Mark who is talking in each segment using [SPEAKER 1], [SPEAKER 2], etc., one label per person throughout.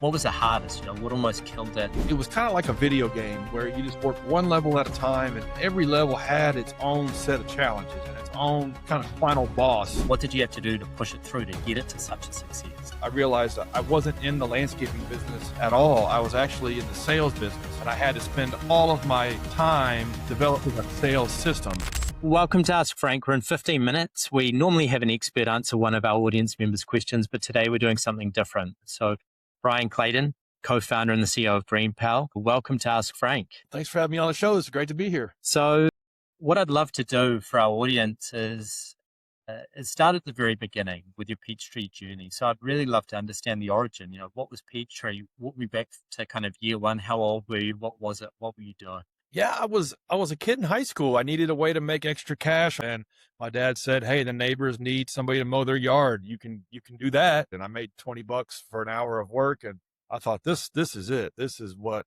[SPEAKER 1] What was the hardest? What almost killed it?
[SPEAKER 2] It was kind of like a video game where you just worked one level at a time, and every level had its own set of challenges and its own kind of final boss.
[SPEAKER 1] What did you have to do to push it through to get it to such a success?
[SPEAKER 2] I realized that I wasn't in the landscaping business at all. I was actually in the sales business, and I had to spend all of my time developing a sales system.
[SPEAKER 1] Welcome to Ask Frank. We're in 15 minutes. We normally have an expert answer one of our audience members' questions, but today we're doing something different. So Bryan Clayton, co-founder and the CEO of GreenPal. Welcome to Ask Frank.
[SPEAKER 2] Thanks for having me on the show. It's great to be here.
[SPEAKER 1] So what I'd love to do for our audience is start at the very beginning with your Peachtree journey. So I'd really love to understand the origin. What was Peachtree? Walk me back to kind of year one. How old were you? What was it? What were you doing?
[SPEAKER 2] Yeah, I was a kid in high school. I needed a way to make extra cash, and my dad said, "Hey, the neighbors need somebody to mow their yard. You can do that." And I made $20 for an hour of work, and I thought, this is it. This is what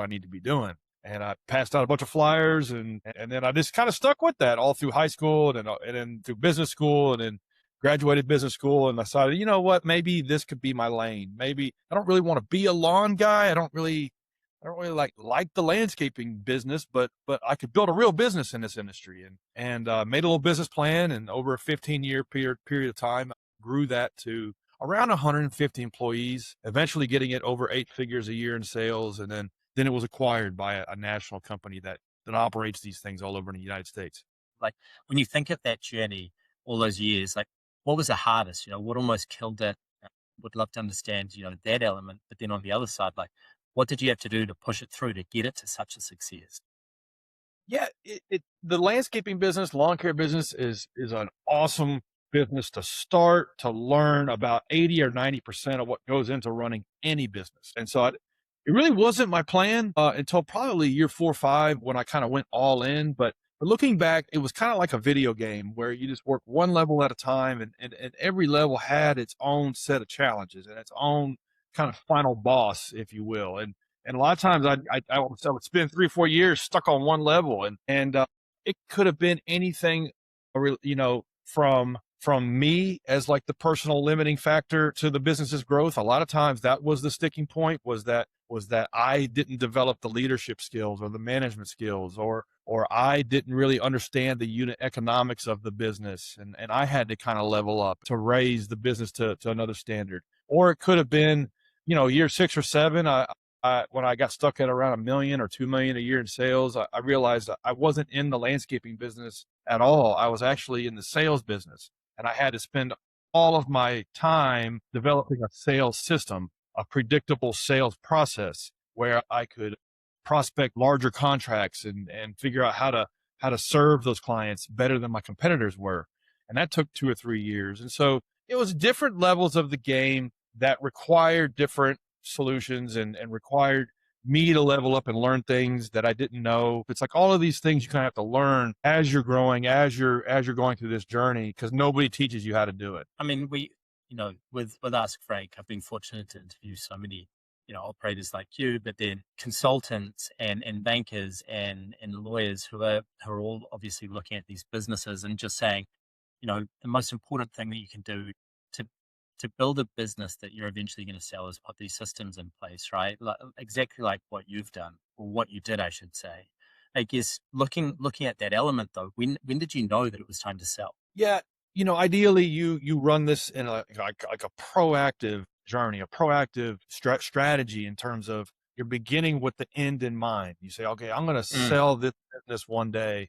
[SPEAKER 2] I need to be doing. And I passed out a bunch of flyers, and then I just kind of stuck with that all through high school, and then through business school, and then graduated business school, and I decided, you know what, maybe this could be my lane. Maybe I don't really want to be a lawn guy. I don't really like the landscaping business, but I could build a real business in this industry, and made a little business plan, and over a 15-year period of time, grew that to around 150 employees, eventually getting it over 8 figures a year in sales, and then it was acquired by a national company that operates these things all over in the United States.
[SPEAKER 1] Like when you think of that journey, all those years, like what was the hardest? What almost killed it? Would love to understand, that element, but then on the other side, like, what did you have to do to push it through to get it to such a success?
[SPEAKER 2] Yeah, the landscaping business, lawn care business is an awesome business to start, to learn about 80 or 90% of what goes into running any business. And so it really wasn't my plan until probably year 4 or 5 when I kind of went all in. But looking back, it was kind of like a video game where you just work one level at a time, and every level had its own set of challenges and its own kind of final boss, if you will. And a lot of times I would spend 3 or 4 years stuck on one level, and it could have been anything, from me as like the personal limiting factor to the business's growth. A lot of times that was the sticking point, was that I didn't develop the leadership skills or the management skills, or I didn't really understand the unit economics of the business. And I had to kind of level up to raise the business to another standard. Or it could have been, year 6 or 7, when I got stuck at around $1 million or $2 million a year in sales, I realized I wasn't in the landscaping business at all. I was actually in the sales business, and I had to spend all of my time developing a sales system, a predictable sales process where I could prospect larger contracts and figure out how to serve those clients better than my competitors were. And that took 2 or 3 years. And so it was different levels of the game that required different solutions and required me to level up and learn things that I didn't know. It's like all of these things you kind of have to learn as you're growing, as you're going through this journey, because nobody teaches you how to do it.
[SPEAKER 1] I mean, with Ask Frank, I've been fortunate to interview so many, operators like you, but then consultants and bankers and lawyers who are all obviously looking at these businesses and just saying, the most important thing that you can do to build a business that you're eventually going to sell is put these systems in place, right? Exactly like what you've done, or what you did, I should say. I guess looking at that element though, when did you know that it was time to sell?
[SPEAKER 2] Yeah, ideally you run this in like a proactive journey, a proactive strategy in terms of you're beginning with the end in mind. You say, okay, I'm going to sell this business one day,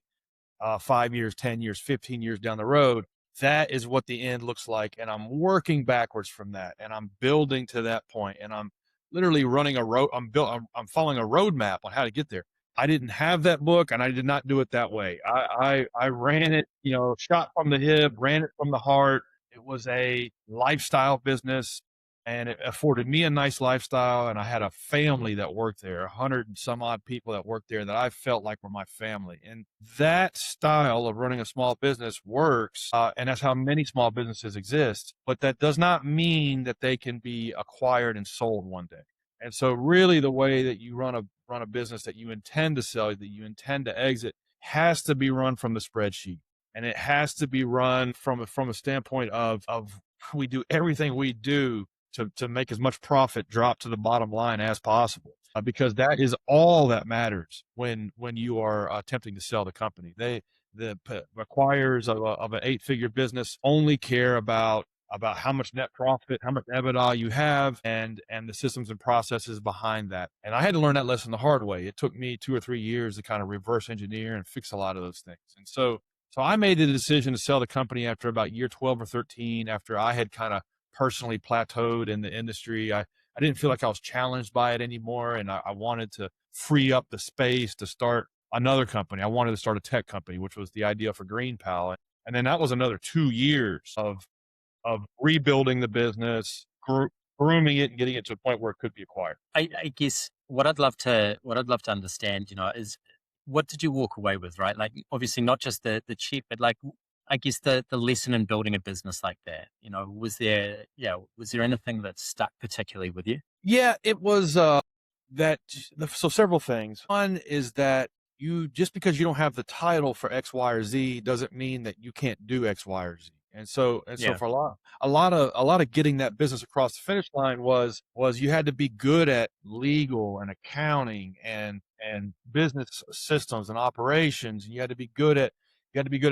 [SPEAKER 2] 5 years, 10 years, 15 years down the road. That is what the end looks like. And I'm working backwards from that, and I'm building to that point, and I'm literally running a road. I'm following a roadmap on how to get there. I didn't have that book, and I did not do it that way. I ran it, shot from the hip, ran it from the heart. It was a lifestyle business, and it afforded me a nice lifestyle. And I had a family that worked there, 100 and some odd people that worked there that I felt like were my family. And that style of running a small business works. And that's how many small businesses exist. But that does not mean that they can be acquired and sold one day. And so really the way that you run a business that you intend to sell, that you intend to exit, has to be run from the spreadsheet. And it has to be run from a standpoint of we do everything we do to make as much profit drop to the bottom line as possible, because that is all that matters when you are attempting to sell the company. The acquirers of an 8-figure business only care about how much net profit, how much EBITDA you have, and the systems and processes behind that. And I had to learn that lesson the hard way. It took me 2 or 3 years to kind of reverse engineer and fix a lot of those things. And so I made the decision to sell the company after about year 12 or 13, after I had kind of personally plateaued in the industry. I didn't feel like I was challenged by it anymore, and I wanted to free up the space to start another company. I wanted to start a tech company, which was the idea for GreenPal. And then that was another 2 years of rebuilding the business, grooming it, and getting it to a point where it could be acquired.
[SPEAKER 1] I guess what I'd love to understand, is what did you walk away with, right? Like obviously not just the cheap, but like I guess the lesson in building a business like that. Was there anything that stuck particularly with you?
[SPEAKER 2] Yeah, it was that. So several things. One is that just because you don't have the title for X, Y, or Z doesn't mean that you can't do X, Y, or Z. And so
[SPEAKER 1] Yeah.
[SPEAKER 2] for a lot of getting that business across the finish line was you had to be good at legal and accounting and business systems and operations, and you had to be good at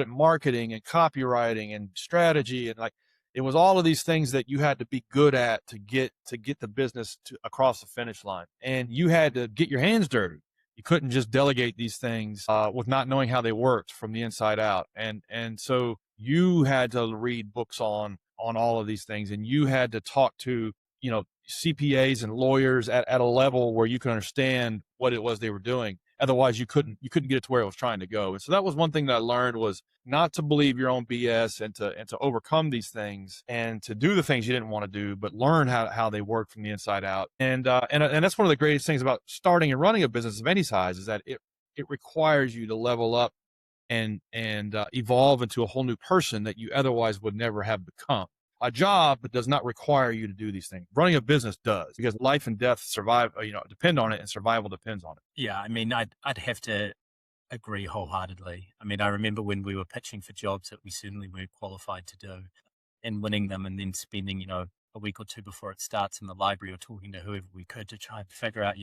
[SPEAKER 2] marketing and copywriting and strategy, and like it was all of these things that you had to be good at to get the business across the finish line, and you had to get your hands dirty. You couldn't just delegate these things with not knowing how they worked from the inside out. And so you had to read books on all of these things, and you had to talk to, CPAs and lawyers at a level where you can understand what it was they were doing. Otherwise, you couldn't get it to where it was trying to go. And so that was one thing that I learned, was not to believe your own BS, and to overcome these things and to do the things you didn't want to do, but learn how they work from the inside out. And that's one of the greatest things about starting and running a business of any size, is that it requires you to level up and evolve into a whole new person that you otherwise would never have become. A job does not require you to do these things. Running a business does, because life and death depend on it, and survival depends on it.
[SPEAKER 1] Yeah. I mean, I'd have to agree wholeheartedly. I mean, I remember when we were pitching for jobs that we certainly weren't qualified to do, and winning them, and then spending, a week or two before it starts in the library or talking to whoever we could to try and figure out,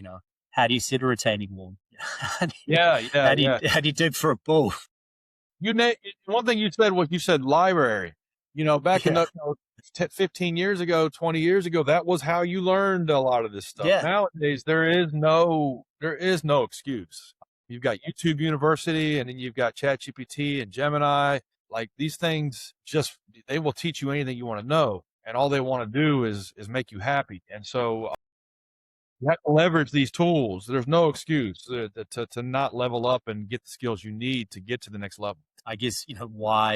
[SPEAKER 1] how do you set a retaining wall? how do you,
[SPEAKER 2] Yeah, yeah, yeah.
[SPEAKER 1] how do you dig for a bull?
[SPEAKER 2] One thing you said was, you said library. Back in
[SPEAKER 1] Yeah.
[SPEAKER 2] the 15 years ago, 20 years ago, that was how you learned a lot of this stuff.
[SPEAKER 1] Yeah.
[SPEAKER 2] Nowadays, there is no excuse. You've got YouTube University, and then you've got ChatGPT and Gemini. Like, these things, they will teach you anything you want to know, and all they want to do is make you happy. And so you have to leverage these tools. There's no excuse to not level up and get the skills you need to get to the next level.
[SPEAKER 1] I guess, why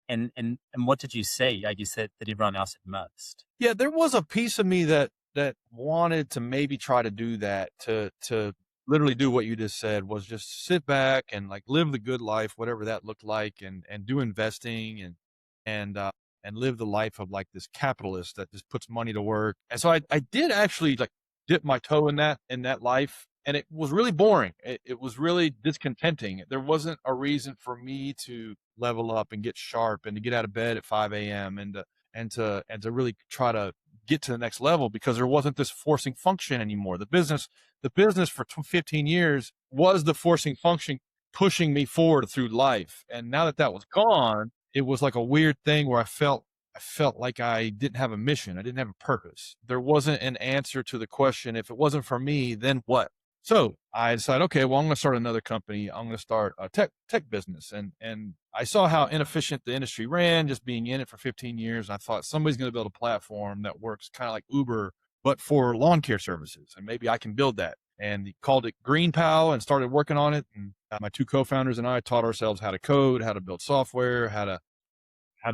[SPEAKER 1] and what did you see? I guess that everyone else had missed.
[SPEAKER 2] Yeah, there was a piece of me that wanted to maybe try to do that, to literally do what you just said, was just sit back and like live the good life, whatever that looked like, and do investing, and live the life of like this capitalist that just puts money to work. And so I did actually like dip my toe in that life, and it was really boring. It was really discontenting. There wasn't a reason for me to level up and get sharp and to get out of bed at 5 a.m. and to really try to get to the next level, because there wasn't this forcing function anymore. The business for 15 years was the forcing function pushing me forward through life. And now that was gone, it was like a weird thing where I felt like I didn't have a mission. I didn't have a purpose. There wasn't an answer to the question, if it wasn't for me, then what? So I decided, okay, well, I'm going to start another company. I'm going to start a tech business. And I saw how inefficient the industry ran, just being in it for 15 years. I thought somebody's going to build a platform that works kind of like Uber, but for lawn care services. And maybe I can build that. And he called it GreenPal, and started working on it. And my two co-founders and I taught ourselves how to code, how to build software, how to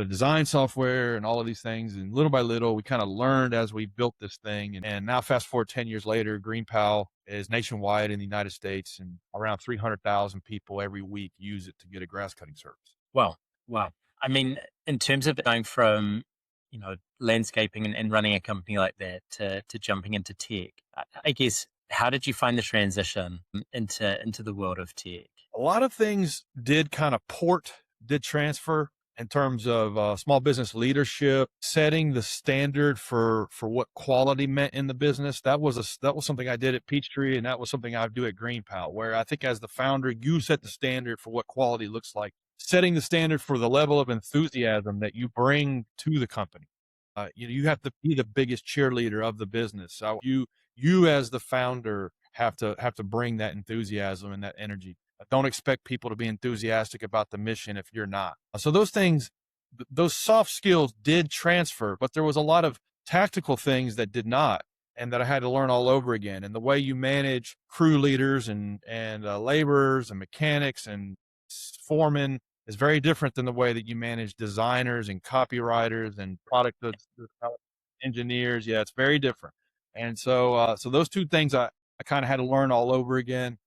[SPEAKER 2] design software, and all of these things. And little by little, we kind of learned as we built this thing. And now fast forward 10 years later, GreenPal is nationwide in the United States, and around 300,000 people every week use it to get a grass cutting service.
[SPEAKER 1] Well, wow. I mean, in terms of going from, landscaping and running a company like that to jumping into tech, I guess, how did you find the transition into the world of tech?
[SPEAKER 2] A lot of things did transfer. in terms of small business leadership, setting the standard for what quality meant in the business. That was something I did at Peachtree, and that was something I do at GreenPal, where I think as the founder, you set the standard for what quality looks like, setting the standard for the level of enthusiasm that you bring to the company. You have to be the biggest cheerleader of the business. So you as the founder have to bring that enthusiasm and that energy. Don't expect people to be enthusiastic about the mission if you're not. So those things, those soft skills did transfer, but there was a lot of tactical things that did not, and that I had to learn all over again. And the way you manage crew leaders and laborers and mechanics and foremen is very different than the way that you manage designers and copywriters and engineers. Yeah, it's very different. And so those two things I kind of had to learn all over again.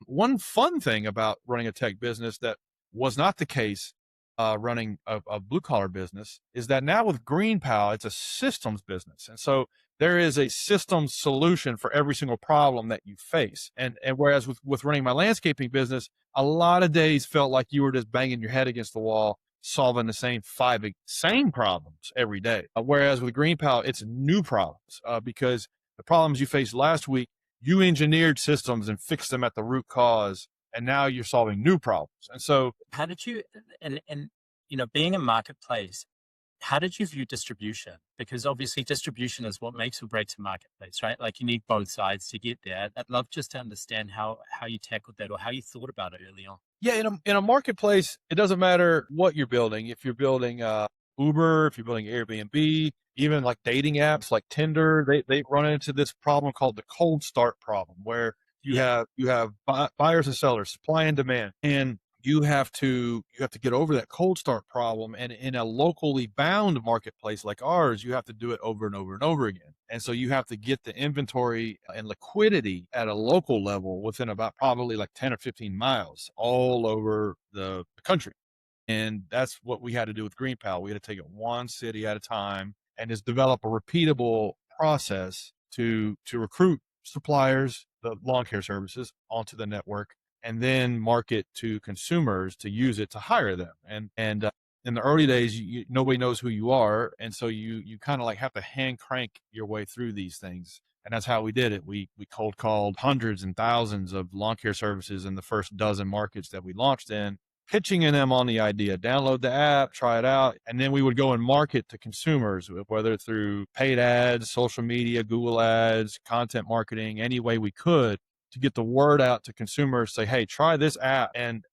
[SPEAKER 2] One fun thing about running a tech business that was not the case running a blue collar business is that now with GreenPal, it's a systems business. And so there is a systems solution for every single problem that you face. And whereas with running my landscaping business, a lot of days felt like you were just banging your head against the wall, solving the same problems every day. Whereas with GreenPal, it's new problems because the problems you faced last week, you engineered systems and fixed them at the root cause, and now you're solving new problems. And so
[SPEAKER 1] How did you, and being a marketplace, how did you view distribution? Because obviously distribution is what makes or breaks a marketplace, right? Like you need both sides to get there. I'd love just to understand how you tackled that or how you thought about it early on.
[SPEAKER 2] yeah, in a marketplace, it doesn't matter what you're building. If you're building Uber, if you're building Airbnb, even like dating apps like Tinder, they run into this problem called the cold start problem, where you have buyers and sellers, supply and demand, and you have to get over that cold start problem. And in a locally bound marketplace like ours, you have to do it over and over and over again. And so you have to get the inventory and liquidity at a local level within about probably like 10 or 15 miles all over the country. And that's what we had to do with GreenPal. We had to take it one city at a time and just develop a repeatable process to recruit suppliers, the lawn care services, onto the network, and then market to consumers to use it to hire them. And in the early days, nobody knows who you are, and so you kind of like have to hand crank your way through these things. And that's how we did it. We cold called hundreds and thousands of lawn care services in the first dozen markets that we launched in, pitching in them on the idea, download the app, try it out. And then we would go and market to consumers, whether through paid ads, social media, Google ads, content marketing, any way we could to get the word out to consumers, say, hey, try this app. And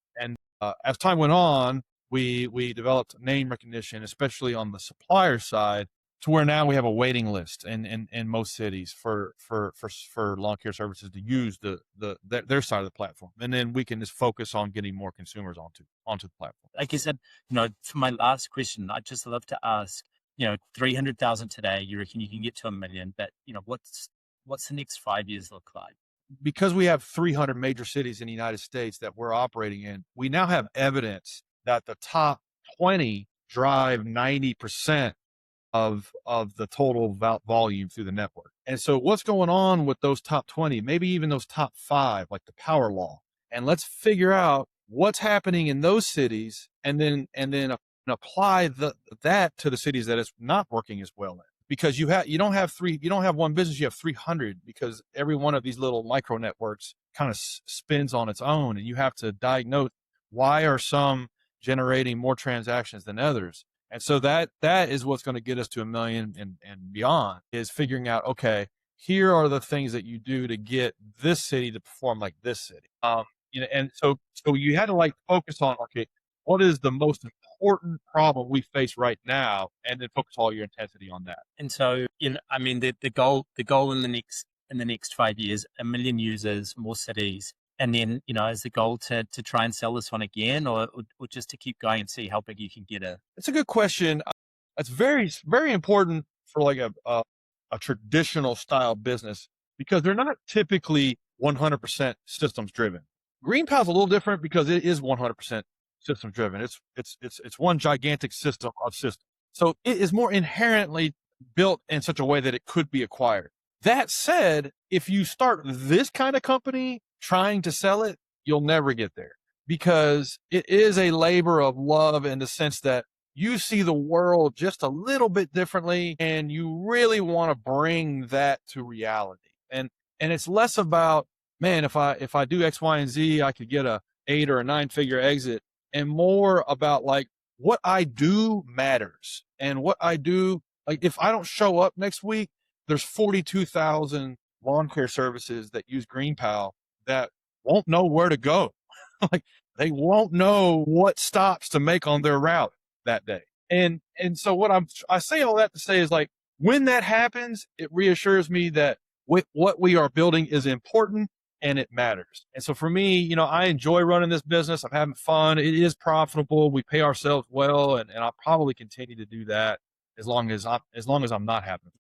[SPEAKER 2] as time went on, we developed name recognition, especially on the supplier side, to where now we have a waiting list in most cities for lawn care services to use their side of the platform, and then we can just focus on getting more consumers onto the platform.
[SPEAKER 1] Like I said, for my last question, I'd just love to ask, 300,000 today, you reckon you can get to 1 million, but what's the next 5 years look like?
[SPEAKER 2] Because we have 300 major cities in the United States that we're operating in, we now have evidence that the top 20 drive 90% of the total volume through the network. And so what's going on with those top 20, maybe even those top 5, like the power law, and let's figure out what's happening in those cities and then apply that to the cities that it's not working as well in. Because you don't have one business, you have 300, because every one of these little micro networks kind of spins on its own, and you have to diagnose why are some generating more transactions than others. And so that is what's going to get us to 1 million and beyond, is figuring out, okay, here are the things that you do to get this city to perform like this city. And so you had to like focus on, okay, what is the most important problem we face right now, and then focus all your intensity on that.
[SPEAKER 1] And so, the goal in the next 5 years, 1 million users, more cities, and then, is the goal to try and sell this one again, or just to keep going and see how big you can get it?
[SPEAKER 2] It's a good question. It's very, very important for like a traditional style business, because they're not typically 100% systems driven. GreenPal is a little different because it is 100% systems driven. It's one gigantic system of systems. So it is more inherently built in such a way that it could be acquired. That said, if you start this kind of company trying to sell it, you'll never get there, because it is a labor of love in the sense that you see the world just a little bit differently and you really want to bring that to reality. And it's less about, man, if I do X, Y, and Z, I could get a 8 or a 9-figure exit, and more about like what I do matters. And what I do, like if I don't show up next week, there's 42,000 lawn care services that use GreenPal that won't know where to go. Like they won't know what stops to make on their route that day. And so I say all that to say is like, when that happens, it reassures me that what we are building is important and it matters. And so for me, you know, I enjoy running this business. I'm having fun. It is profitable. We pay ourselves well, and I'll probably continue to do that as long as I'm not having